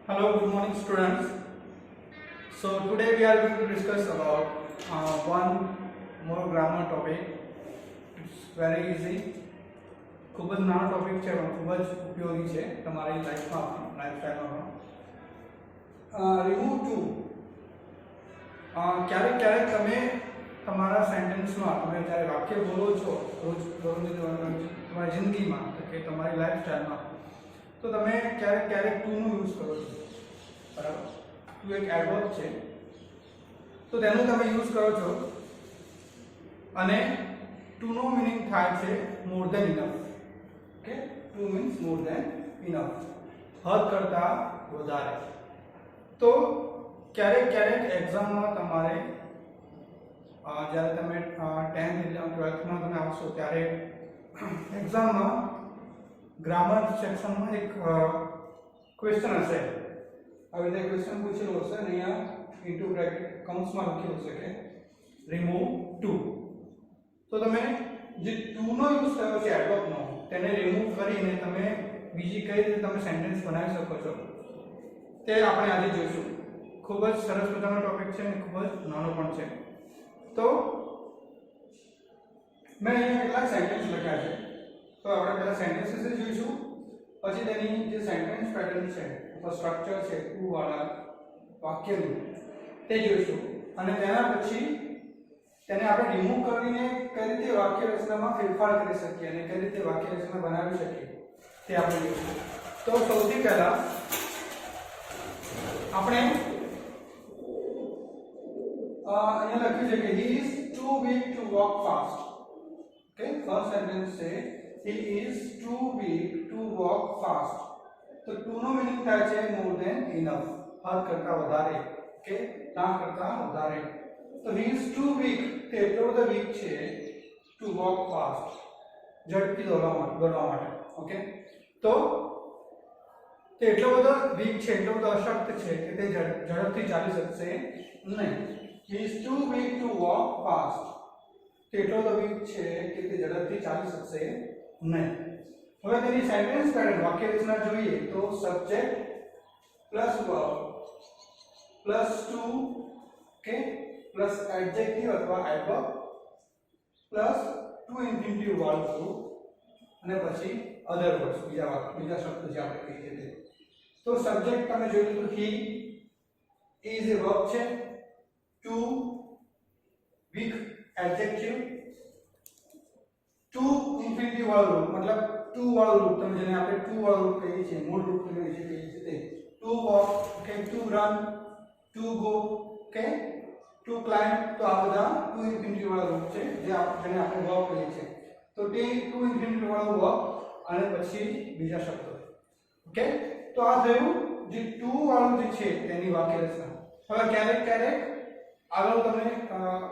Hello, good morning, students. So today we are going to discuss about one more grammar topic. It's very easy. ખૂબ જ નાનો topic છે પણ ખૂબ જ ઉપયોગી છે તમારી લાઈફમાં લાઈફસ્ટાઈલમાં. રિમૂવ ટુ ક્યારેક ક્યારેક તમે તમારા સેન્ટેન્સમાં તમે જ્યારે વાક્ય બોલો છો તમારી જિંદગીમાં કે તમારી લાઈફસ્ટાઈલમાં તો તમે ક્યારેક ક્યારેક ટુનો યુઝ કરો છો, બરાબર. ટુ એક એડવર્બ છે તો તેનો તમે યુઝ કરો છો અને ટુનો મિનિંગ થાય છે more than enough. Okay, too means more than enough, હદ કરતા વધારે. તો ક્યારેક ક્યારેક એક્ઝામમાં તમારે જ્યારે તમે 10th 12thમાં તમે આવશો ત્યારે એક્ઝામમાં ગ્રામર સેક્શનમાં એક ક્વેશ્ચન હશે. આવી રીતે ક્વેશ્ચન પૂછેલો હશે અને અહીંયા ઇન્ટુ બ્રેકેટ કૌંસમાં લખેલું હશે કે રિમૂવ ટુ. તો તમે જે ટુ નો યુઝ થયો છે એડવર્બનો તેને રિમૂવ કરીને તમે બીજી કઈ રીતે તમે સેન્ટેન્સ બનાવી શકો છો તે આપણે આજે જોઈશું. ખૂબ જ સરસ મજાનો ટોપિક છે અને ખૂબ જ નાનો પણ છે. તો મેં અહીંયા કેટલાક સેન્ટેન્સ લખ્યા છે. તો આપણે પહેલા સેન્ટેન્સીસ જોઈશું, પછી તેની જે સેન્ટેન્સ પેટર્ન છે અથવા સ્ટ્રક્ચર છે ટુ વાળા વાક્યનું તે જોઈશું અને તેના પછી તેને આપણે રિમૂવ કરીને કઈ રીતે વાક્ય રચનામાં ફેરફાર કરી શકીએ અને કઈ રીતે વાક્ય રચના બનાવી શકીએ તે આપણે જોઈશું. તો સૌથી પહેલા આપણે અહીંયા લખ્યું છે કે he is too weak to walk fast. Okay, first sentence છે he is too weak to walk fast. તો ટુ નો મીનિંગ થાય છે more than enough, હદ કરતા વધારે. ઓકે, ના કરતા વધારે. તો he is too weak, તે એટલો બધો વીક છે to walk fast, ઝડપથી દોડવા માટે. ઓકે, તો તે એટલો બધો વીક છે, એટલો બધો અશક્ત છે કે તે ઝડપથી ચાલી શકશે નહીં. he is too weak to walk fast, તે એટલો બધો વીક છે કે તે ઝડપથી ચાલી શકશે નહીં. હવે તેની સેન્ટેન્સ પેટર્ન વાક્ય રચના જોઈએ તો subject plus verb plus too, okay, plus adjective અથવા એડવર્બ પ્લસ ટુ ઇન્ફિનિટિવ વાળું ગ્રુપ અને પછી અધર વર્ડ્સ, બીજા શબ્દો જે આપણે કહીએ તે. તો સબ્જેક્ટ તમે જોયું તો he is એ વર્બ છે, too weak adjective, to infinitive વાળું રૂપ મતલબ ટુ વાળું રૂપ, તમે જેને આપણે ટુ વાળું રૂપ કહીએ છીએ, મૂળ રૂપ કહીએ છીએ તે two walk, okay, two run, to go, okay, to climb. તો આ બધા ટુ ઇન્ફિનિટિવ વાળા રૂપ છે જેને આપણે વર્બ કહીએ છીએ. તો તે ટુ ઇન્ફિનિટિવ વાળું વર્બ અને પછી બીજા શબ્દો. ઓકે, તો આ થયું જે ટુ વાળું જે છે તેની વાક્ય રચના. હવે ક્યારેક ક્યારેક આગળ તમને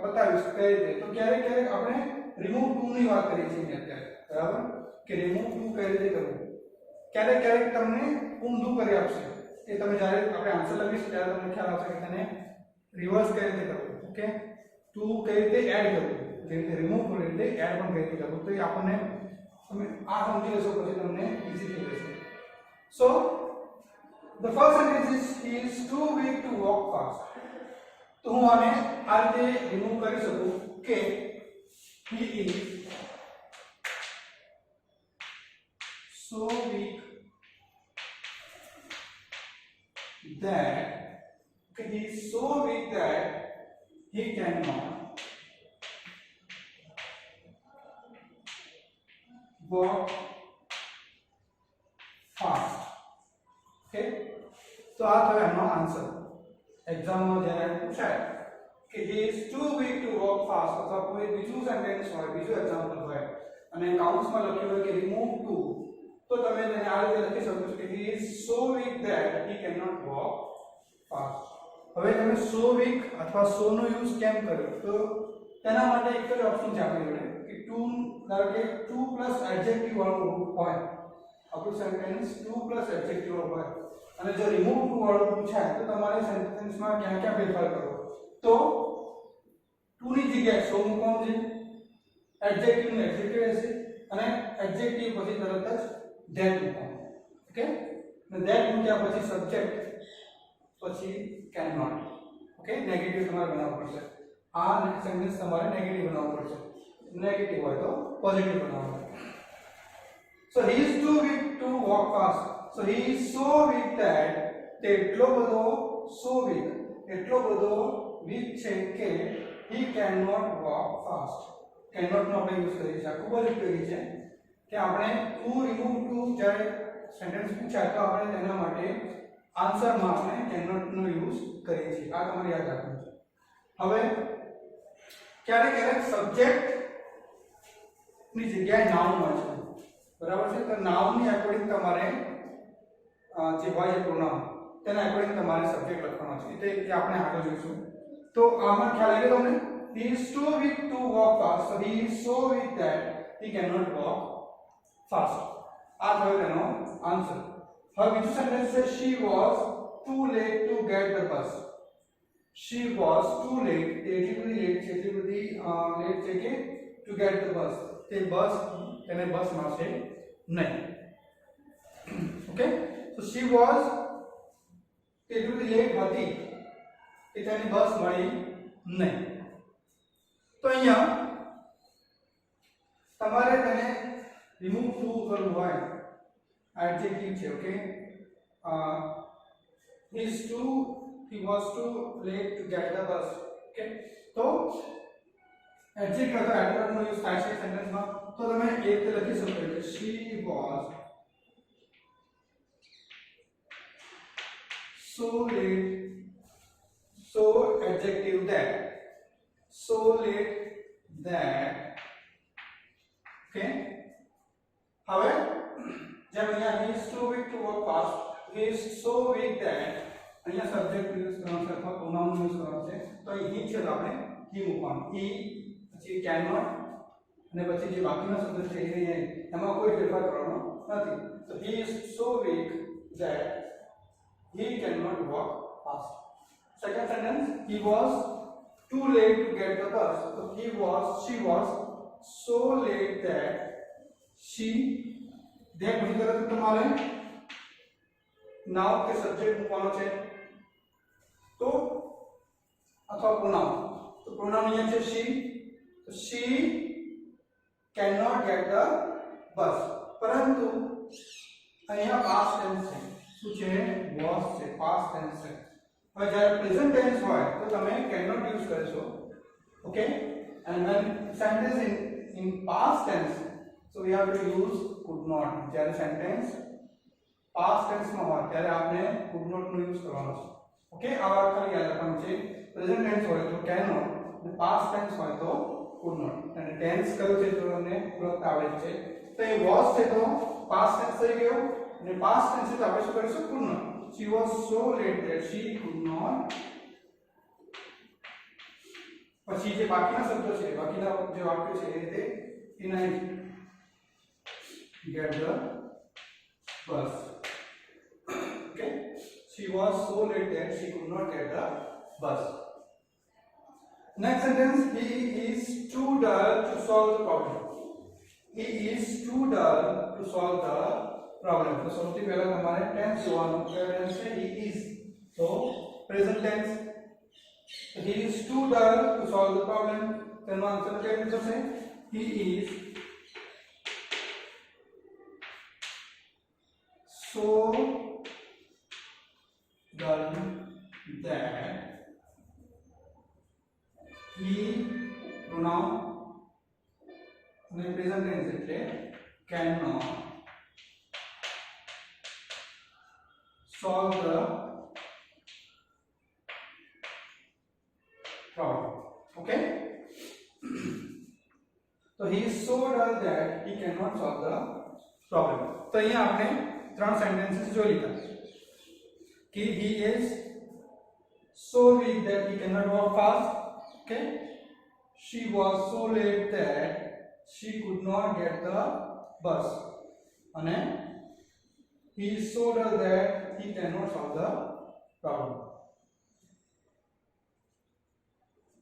બતાવીશ કઈ રીતે. તો ક્યારેક ક્યારેક આપણે રિમૂવ ટુ ની વાત કરીએ છીએ અત્યારે, બરાબર, કે રિમૂવ ટુ કઈ રીતે કરવું. ક્યારેક ક્યારેક તમને ઊંધું કરી આપશે કે તમે જ્યારે આપણે આન્સર લખીશું ત્યારે તમને ખ્યાલ આવશે કે તેને રિવર્સ કઈ રીતે કરવું. ઓકે, ટુ કઈ રીતે એડ કરવું, જે રીતે રિમૂવ કઈ રીતે એડ પણ કઈ રીતે કરવું. તો એ આપણને તમે આ સમજી લેશો પછી તમને ઈઝી થઈ જશે. સો the first sentence is he is too weak to walk fast. તો હું આને આ રીતે રિમૂવ કરી શકું કે he is so weak that, okay, he is so weak that he cannot walk fast. Okay, તો આ થયો એનો આન્સર. એક્ઝામમાં જ્યારે પૂછાય કે he is too weak to walk fast અથવા કોઈ બીજું સેન્ટેન્સ હોય, બીજું એક્ઝામ્પલ હોય અને કાઉન્ટ્સમાં લખ્યું હોય કે remove to, તો તમે તેને આ રીતે લખી શકો છો કે he is so weak that he cannot walk fast. હવે તમે so weak અથવા so નો યુઝ કેમ કર્યો, તો તેના માટે એક જ ઓપ્શન છે આપણી જોડે કે ટુ, ધારો કે ટુ પ્લસ એડજેક્ટિવ વાળું રૂપ હોય, આપણું સેન્ટેન્સ ટુ પ્લસ એડજેક્ટિવ હોય અને જો રિમૂવ ટુ વાળું પૂછાય તો તમારે સેન્ટેન્સમાં ક્યાં ક્યાં ફેરફાર કરવો. તો ટુ ની જગ્યાએ સો મૂકવાનું છે, એડજેક્ટિવ ને એડજેક્ટિવ રહેશે અને એડજેક્ટિવ પછી તરત જ ધેટ મૂકવાનું. ઓકે, ને ધેટ મૂક્યા પછી સબ્જેક્ટ પછી કેન નોટ. ઓકે, નેગેટિવ તમારે બનાવવું પડશે. આ સેન્ટેન્સ તમારે નેગેટિવ બનાવવું પડશે. નેગેટિવ હોય તો પોઝિટિવ બનાવવાનું. So he is too weak to walk fast. So he is so weak that તે એટલો બધો so weak એટલો બધો weak છે કે he cannot walk fast. cannot નો આપણે યુઝ કરીએ છીએ. ખૂબ જ ઉપયોગી છે કે આપણે to remove to જ્યારે સેન્ટેન્સ પૂછાય તો આપણે તેના માટે આન્સરમાં આપણે cannot નો યુઝ કરીએ છીએ. આ તમારે યાદ રાખવું છે. હવે ક્યારેક ક્યારેક સબ્જેક્ટ ની જગ્યાએ નાઉન હોય છે, બરાબર છે? તો નાઉન ની એકોર્ડિંગ તમારે જે હોય એ પ્રોનાઉન તેના એકોર્ડિંગ તમારે સબ્જેક્ટ લખવાનો છે. એટલે આપણે આગળ જોઈશું. તો આમાં ખ્યાલ આવી ગયો તમને? he is too weak to walk fast. So he is so weak that he cannot walk fast. આ થયો તેનો આન્સર. હવે બીજું સેન્ટેન્સ છે she was too late to get the bus. she was too late. તે એટલી બધી late છે, એટલી બધી લેટ છે કે to get the bus. તે બસ તેને બસ મળશે નહીં. ઓકે, so she was એટલી બધી લેટ હતી કે તેને બસ મળી નહીં. તો અહીંયા તમારે તેને રિમૂવ ટુ કરવું હોય, એડજેક્ટિવ છે. Okay, he was too late to get the bus. Okay, તો એડજેક્ટિવ અથવા એડવર્બ નો યુઝ થાય છે સેન્ટેન્સમાં. તો તમે એક રીતે લખી શકો કે she was so late, so adjective that, so late that. Okay, હવે જેમ અહીંયા he is too weak to walk fast, he is so weak that અહીંયા સબ્જેક્ટ યુઝ કરવાનો છે અથવા પ્રોનાઉન યુઝ કરવાનો છે. તો અહીં he છે તો આપણે he મૂકવાનું. he પછી cannot અને પછી જે બાકીના શબ્દ છે એમાં કોઈ ફેરફાર કરવાનો નથી. તો he is so weak that he cannot walk fast. Second sentence, he was too late to get the bus. So she was so late that she, देख मुझे तरह से तुम्हारे नाउन के सब्जेक्ट મૂકવાનો છે તો અથવા પ્રોનાउन. તો પ્રોનાउन અહીંયા છે she. તો she cannot get the bus. પરંતુ અહીંયા past tense છે. શું છે? was છે, past tense છે. હવે જ્યારે પ્રેઝન્ટ ટેન્સ હોય તો તમે cannot યુઝ કરશો. Okay, and when sentence in past tense, so we have to use could not. જ્યારે સેન્ટેન્સ past tense માં હોય ત્યારે આપણે could not નો યુઝ કરવાનો છે. ઓકે, આ વાત ખાલી યાદ રાખવાનું છે. પ્રેઝન્ટ ટેન્સ હોય તો cannot અને past tense હોય તો could not. અને ટેન્સ કયું છે તો તમને ઓળખતા આવડે છે. તો એ was છે તો past tense થઈ ગયો અને past tense તો આપણે શું કરીશું? could not. She was so late that she could not. પછી જે બાકીના શબ્દો છે, બાકીના જે વાક્યો છે એ રીતે didn't get the bus. Okay, she was so late that she could not get the bus. Next sentence, he is too dull to solve the problem. He is too dull to solve the problem. तो સૌથી પહેલા તમારે tense જોવાનું. Tense છે he is. So present tense. He is too dull to solve the problem. તેનો answer કેવી રીતે થશે? He is so dull that he pronoun અને present tense એટલે cannot solve the problem. Okay, so he is so dull that he cannot solve the problem. तो અહીંયા આપણે ત્રણ સેન્ટેન્સીસ જોઈ લીધા કે he is so weak that he cannot walk fast. Okay, she was so late that she could not get the bus. અને he is so dull that he cannot solve the problem.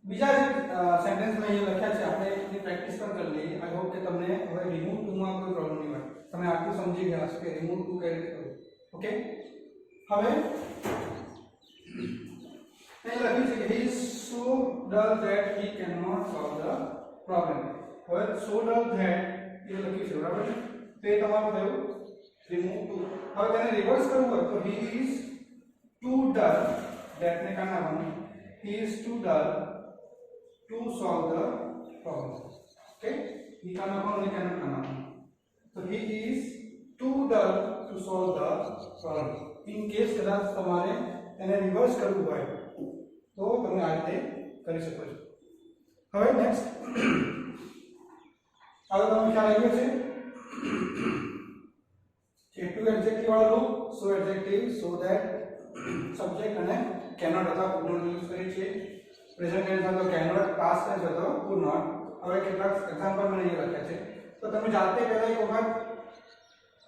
બીજા જે sentence મેં અહીંયા લખ્યા છે આપણે એની practice પણ કરી લઈએ. આઈ હોપ કે તમને હવે રિમૂવ ટુ માં કોઈ પ્રોબ્લેમ નહીં હોય. તમે આટલું સમજી ગયા છો કે રિમૂવ ટુ કઈ રીતે કરવું. ઓકે હવે અહીં લખ્યું છે કે he is so dull that he cannot solve the problem. હવે so dull that એ લખ્યું છે બરાબર છે તો એ તમારું થયું remove to. હવે તેને રિવર્સ કરવું હોય તો he is too dull that ને કાઢી નાખવાનું he is too dull to solve the problem. Okay, he cannot so he is too dull to solve the problem. In case કદાચ તમારે એને રિવર્સ કરવું હોય તો તમે આ રીતે કરી શકો છો. હવે નેક્સ્ટ હવે તમને ખ્યાલ આવ્યો છે ટુ એડજેક્ટિવ વાળો રૂપ સો એડજેક્ટિવ સો ધેટ સબ્જેક્ટ અને કેનોટ અથવા કુડ નોટ યુઝ કરી છે. પ્રેઝન્ટ ટેન્સ હતો કેનોટ, પાસ્ટ ટેન્સ હતો કુડ નોટ. હવે કેટલાક એક્ઝામ્પલ મેં અહીં લખ્યા છે તો તમે જાતે પહેલા એક વખત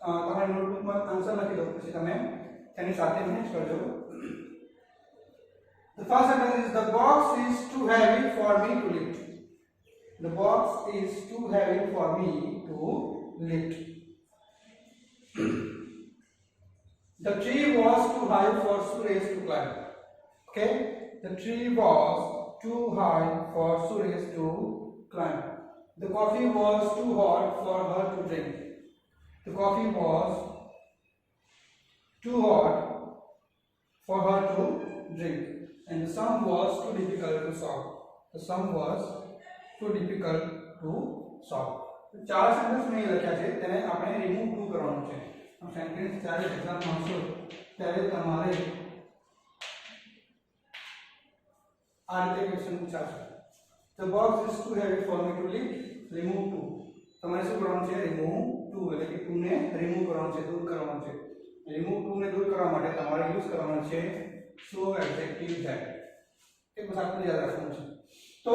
તમારી નોટબુકમાં આન્સર લખી દો પછી તમે તેની સાથે મેનેજ કરજો. The first sentence is the box is too heavy for me to lift. The box is too heavy for me to lift. The tree was too high for Suresh to climb. Okay, the tree was too high for Suresh to climb. The coffee was too hot for her to drink. The coffee was too hot for her to drink. And the sum was too difficult to solve. The sum was too difficult to solve. ચાર sentence મેં લખ્યા છે તેને આપણે remove two કરવાનું છે. આ sentence જ્યારે એક્ઝામમાં આવશે ત્યારે તમારે આ રીતે question પૂછાશે. The box is too heavy for me to lift. Remove two. તમારે શું કરવાનું છે? રિમૂવ ટુ એટલે કે ટુ ને રિમૂવ કરવાનું છે, દૂર કરવાનું છે. રિમૂવ ટુ ને દૂર કરવા માટે તમારે યુઝ કરવાનું છે so adjective that. એક બસ આપણે યાદ રાખવાનું છે. તો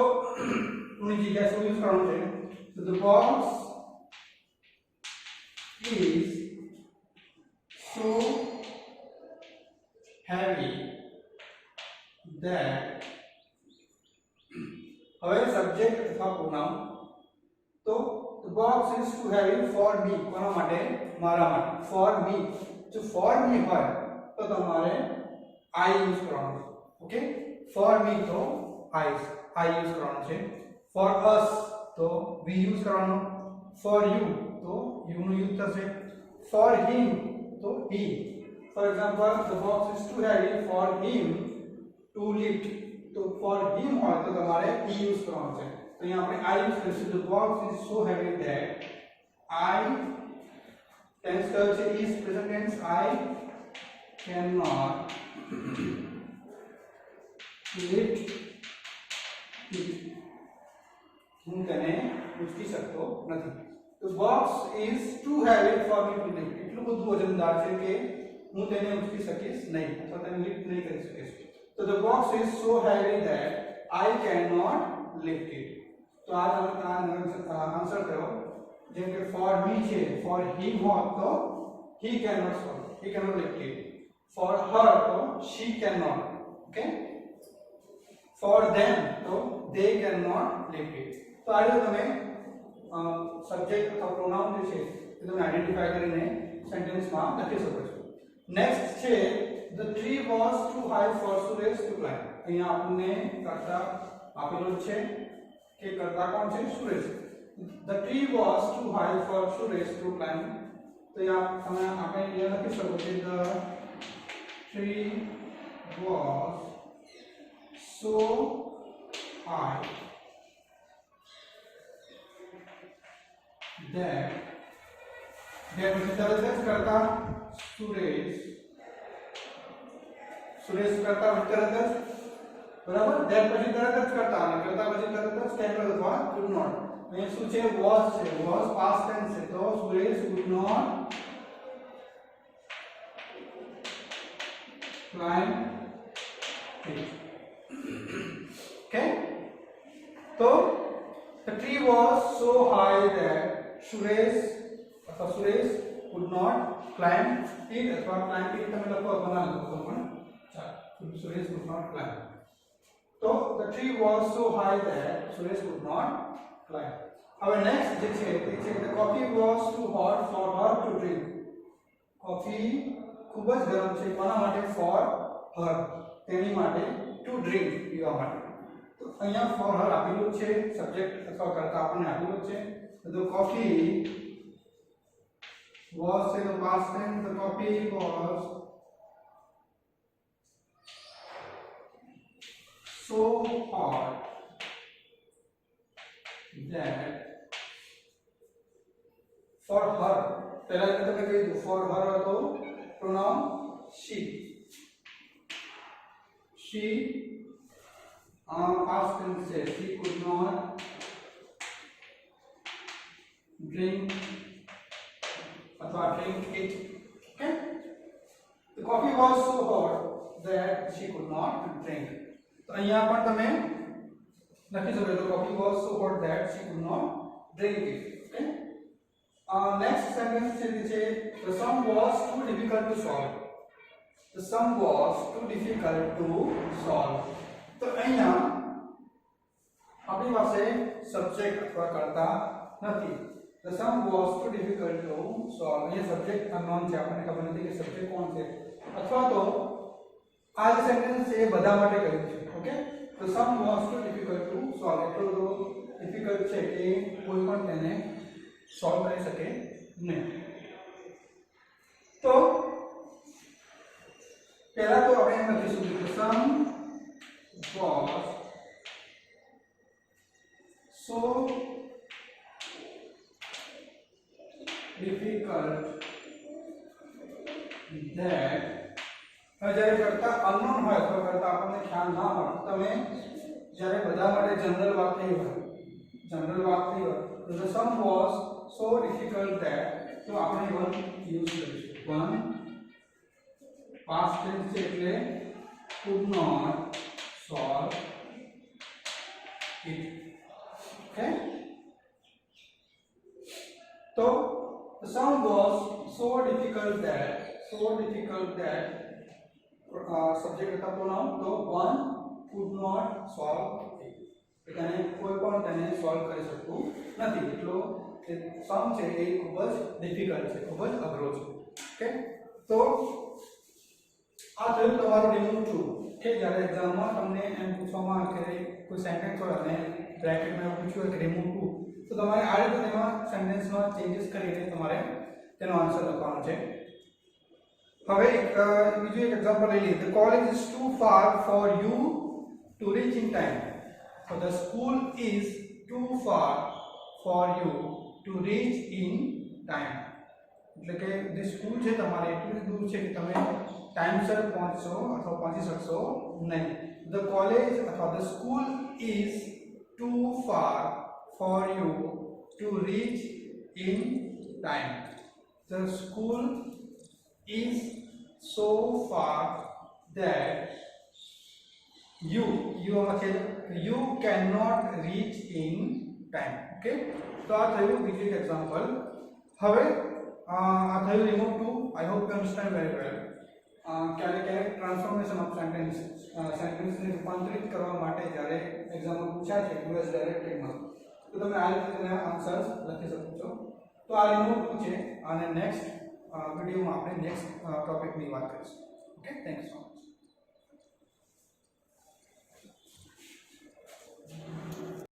ટુની જગ્યાએ શું યુઝ કરવાનું છે? So the box is so heavy that હવે સબ્જેક્ટ અથવા પ્રોનાઉન તો the box is too heavy for me કોના માટે? મારા માટે. for me જો for me હોય તો તમારે I યુઝ કરવાનું છે. ઓકે, for me તો I યુઝ કરવાનું છે. for us તો we યુઝ કરવાનું. for you તો you નો યુઝ થશે. for him તો he. for example, the box is too heavy for him to lift. તો for him હોય તો તમારે he યુઝ કરવાનું છે. તો અહીંયા આપણે I યુઝ કરીશું. the box is so heavy that I tense કયો છે? is present tense. I cannot lift it. હું તેને ઉચકી શકતો નથી. The box is too heavy for me to lift. એટલું બધું વજનદાર છે કે હું તેને ઉચકી શકીશ નહીં અથવા તેને લિફ્ટ નહીં કરી શકીશ. So the box is so heavy that I cannot lift it. તો આ આન્સર થયો. જેમ કે for me છે, for him હોત તો he cannot lift it. For her તો she cannot. Okay, for them તો they cannot lift it. તો આ રીતે તમે સબ્જેક્ટ અથવા પ્રોનાઉન જે છે એ તમે આઈડેન્ટિફાઈ કરીને સેન્ટેન્સમાં લખી શકો છો. નેક્સ્ટ છે the tree was too high for Suresh to climb. અહીંયા આપણને કર્તા આપેલો છે કે કર્તા કોણ છે? Suresh. the tree was too high for Suresh to climb. તો અહીંયા તમે આપણે એ લખી શકો છો the tree was so high that પછી તરત જ કરતા સુરેશ કરતા તરત જ બરાબર. ધેટ પછી તરત જ કરતા અને કરતા પછી તરત જ કેનોટ અથવા could not. અહીંયા શું છે? was છે. was past tense છે તો Suresh could not climb it. Okay, so the tree was so high that Suresh could not climb it અથવા climb it તમે લખો અથવા ના લખો પણ ચાલો. Suresh could not climb. So the tree was so high that Suresh could not climb. હવે next જે છે તે છે the coffee was too hot for her to drink. coffee ખૂબ જ ગરમ છે કોના માટે ફોર હર તેની માટે ટુ ડ્રિંક પીવા માટે તો અહીંયા ફોર હર આપેલું છે સબ્જેક્ટ અથવા કર્તા આપણને આપેલું છે તો coffee was in the past tense the coffee was so hot that for her પહેલા તમે કહ્યું for her હતો pronoun she past tense છે she could not drink अथवा drink it. Okay, the coffee was so hot that she could not drink. तो અહીંયા પણ તમે લખી શકો છો coffee was so hot that she could not drink it. Okay, next sentence છે the sum was too difficult to solve. The sum was too difficult to solve. તો અહીંયા આપણી પાસે સબ્જેક્ટ અથવા કર્તા નથી. The sum was too difficult to solve. ये subject unknown છે આપણને ખબર નથી કે સબ્જેક્ટ કોણ છે અથવા તો આ જે સેન્ટેન્સ છે એ બધા માટે કહ્યું છે. Okay, the sum was too difficult to solve. એટલો તો ડિફિકલ્ટ છે કે કોઈ પણ તેને સોલ્વ કરી શકે નહીં. તો પહેલા તો આપણે એમ લખીશું કે the sum was so difficult that જ્યારે કરતા અનનોન હોય તો કરતા આપણને ખ્યાલ ના હોય તમે જ્યારે બધા માટે જનરલ વાત થઈ હોય તો the sum was so difficult that તો આપણે વન યુઝ કરીશું વન past tense છે એટલે could not solve it. Okay, तो the sum was so difficult that subject હતા pronoun તો one could not solve it. એટલે કોઈ પણ તેને સોલ્વ કરી શકતું નથી. એટલો સમ છે એ ખૂબ જ ડિફિકલ્ટ છે, ખૂબ જ અઘરો છે. ઓકે, તો આ થયું તમારું રિમૂવ ટુ. કે જ્યારે એક્ઝામમાં તમને એમ પૂછવામાં આવે કે કોઈ સેન્ટેન્સ હોય અને બ્રેકેટમાં પૂછ્યું હોય કે રિમૂવ ટુ તો તમારે આ રીતે તેમાં સેન્ટેન્સમાં ચેન્જીસ કરીને તમારે તેનો આન્સર લખવાનો છે. હવે બીજું એક એક્ઝામ્પલ લઈ લઈએ. The college is too far for you to reach in time. So the school is too far for you to reach in time. એટલે કે જે સ્કૂલ છે તમારે એટલી દૂર છે કે તમે ટાઈમસર પહોંચશો અથવા પહોંચી શકશો નહીં. The college અથવા the school is too far for you to reach in time. The school is so far that you cannot reach in time. Okay, તો આ થયું બીજું એક એક્ઝામ્પલ. હવે આ થયું remove too. I hope you understand very well. ક્યારેક transformation of સેન્ટેન્સને રૂપાંતરિત કરવા માટે જ્યારે એક્ઝામમાં પૂછાય છે યુએસ ડાયરેક્ટરીમાં તો તમે આ રીતે તેના આન્સર્સ લખી શકો છો. તો આ રિમૂવ ટુ છે અને નેક્સ્ટ વિડીયોમાં આપણે નેક્સ્ટ ટોપિકની વાત કરીશું. Okay, thanks so much.